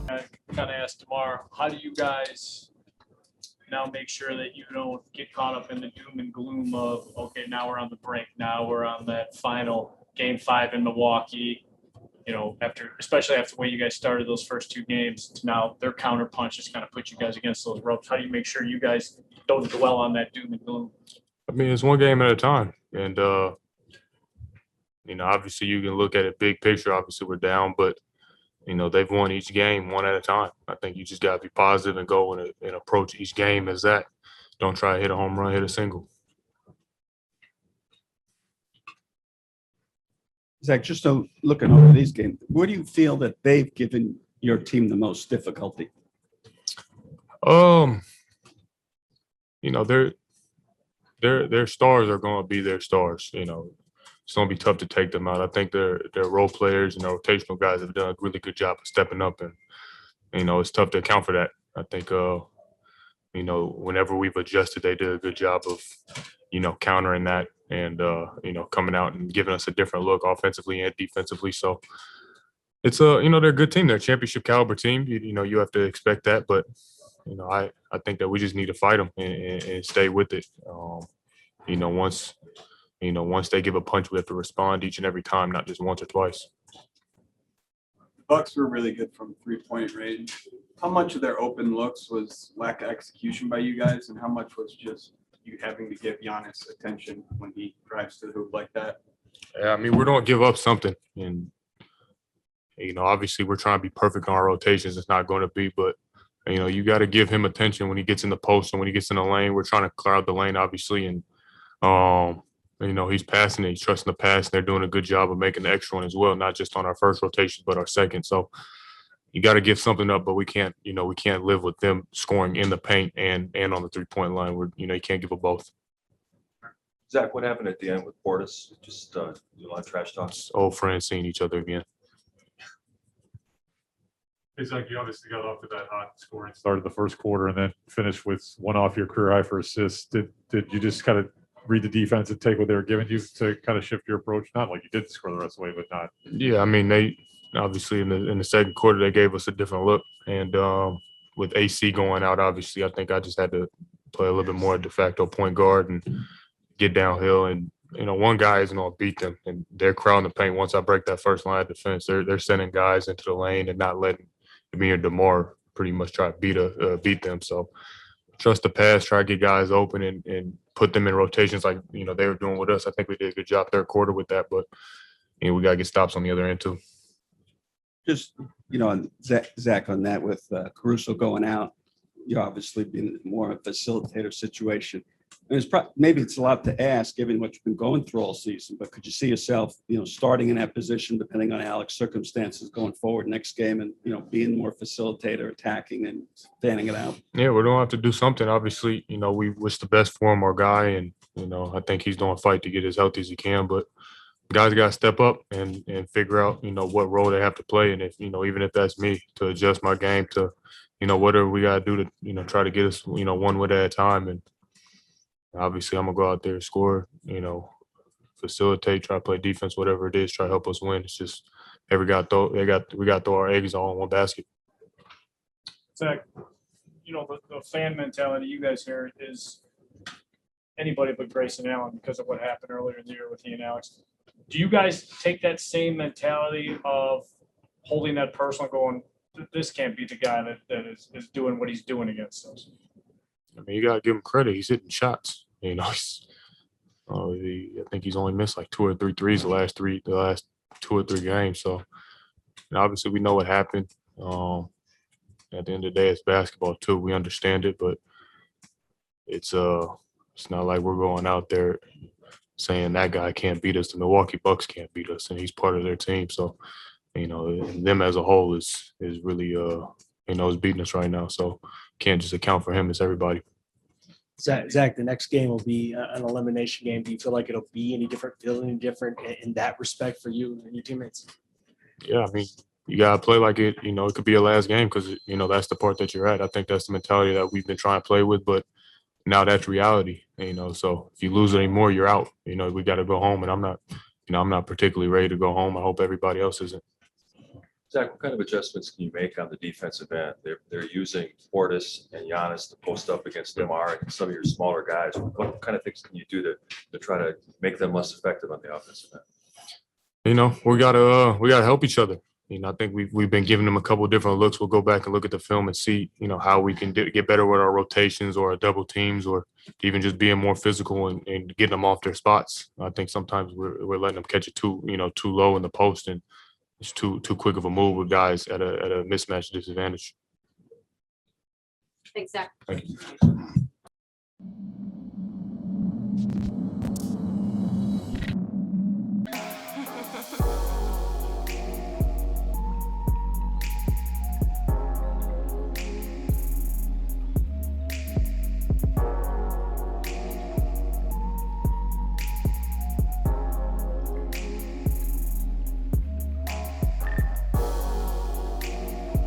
I kind of asked tomorrow, how do you guys now make sure that you don't get caught up in the doom and gloom of, okay, now we're on the brink. Now we're on that final game 5 in Milwaukee. You know, especially after the way you guys started those first 2 games, now their counter punch just kind of put you guys against those ropes. How do you make sure you guys don't dwell on that doom and gloom? I mean, it's one game at a time. And, obviously you can look at it big picture. Obviously we're down, but, they've won each game one at a time. I think you just got to be positive and go and approach each game as that. Don't try to hit a home run, hit a single. Zach, just looking over these games, where do you feel that they've given your team the most difficulty? Their stars are going to be their stars. It's going to be tough to take them out. I think their role players and their rotational guys have done a really good job of stepping up, and it's tough to account for that. I think whenever we've adjusted, they did a good job of countering that and coming out and giving us a different look offensively and defensively. So it's they're a good team. They're a championship caliber team. You have to expect that, but I think that we just need to fight them and stay with it. Once they give a punch, we have to respond each and every time, not just once or twice. The Bucks were really good from 3-point range. How much of their open looks was lack of execution by you guys, and how much was just you having to give Giannis attention when he drives to the hoop like that? Yeah, I mean, we're going to give up something. And, obviously we're trying to be perfect on our rotations. It's not going to be, but, you got to give him attention when he gets in the post and when he gets in the lane. We're trying to clear out the lane, obviously. And, he's passing it. He's trusting the pass. And they're doing a good job of making the extra one as well, not just on our first rotation, but our second. So you got to give something up, but we can't live with them scoring in the paint and on the 3-point line. You can't give up both. Zach, what happened at the end with Portis? Just a lot of trash talk. Old friends seeing each other again. It's like you obviously got off to that hot scoring start of the first quarter and then finished with one off your career high for assists. Did you just kind of read the defense and take what they were giving you to kind of shift your approach? Not like you did score the rest of the way, but not. Yeah, I mean, they obviously in the second quarter they gave us a different look, and with AC going out, obviously I think I just had to play a little bit more de facto point guard and get downhill. And one guy isn't going to beat them, and they're crowding the paint. Once I break that first line of defense, they're sending guys into the lane and not letting me or DeMar pretty much try to beat them. So trust the pass, try to get guys open and put them in rotations like they were doing with us. I think we did a good job third quarter with that, but we got to get stops on the other end too. Just Zach, on that with Caruso going out, you're obviously been more of a facilitator situation. And maybe it's a lot to ask given what you've been going through all season, but could you see yourself, starting in that position depending on Alex's circumstances going forward next game and, being more facilitator, attacking and fanning it out? Yeah, we're going to have to do something. Obviously, we wish the best for him, our guy, and, I think he's doing a fight to get as healthy as he can, but guys got to step up and figure out, what role they have to play. And if, even if that's me, to adjust my game to, whatever we got to do to, try to get us, one win at a time. And obviously I'm going to go out there and score, facilitate, try to play defense, whatever it is, try to help us win. It's just we got to throw our eggs all in one basket. Zach, the fan mentality you guys hear is anybody but Grayson Allen because of what happened earlier in the year with he and Alex. Do you guys take that same mentality of holding that personal, going, this can't be the guy that is doing what he's doing against us? I mean, you got to give him credit. He's hitting shots. I think he's only missed like 2 or 3 threes the last 2 or 3 games. So obviously we know what happened. At the end of the day, it's basketball too. We understand it, but it's not like we're going out there saying that guy can't beat us. The Milwaukee Bucks can't beat us, and he's part of their team. So, them as a whole is really is beating us right now. So can't just account for him. It's everybody. Zach, the next game will be an elimination game. Do you feel like it'll be feel any different in that respect for you and your teammates? Yeah, I mean, you got to play like it, it could be a last game because, that's the part that you're at. I think that's the mentality that we've been trying to play with, but now that's reality, so if you lose anymore, you're out. We got to go home, and I'm not particularly ready to go home. I hope everybody else isn't. Zach, what kind of adjustments can you make on the defensive end? They're using Portis and Giannis to post up against DeMar and some of your smaller guys. What kind of things can you do to try to make them less effective on the offensive end? You know, we gotta help each other. You know, I think we've been giving them a couple of different looks. We'll go back and look at the film and see, you know, how we can get better with our rotations or our double teams or even just being more physical and getting them off their spots. I think sometimes we're letting them catch it too low in the post, and it's too quick of a move with guys at a mismatch disadvantage. Thanks, Zach. Thank you.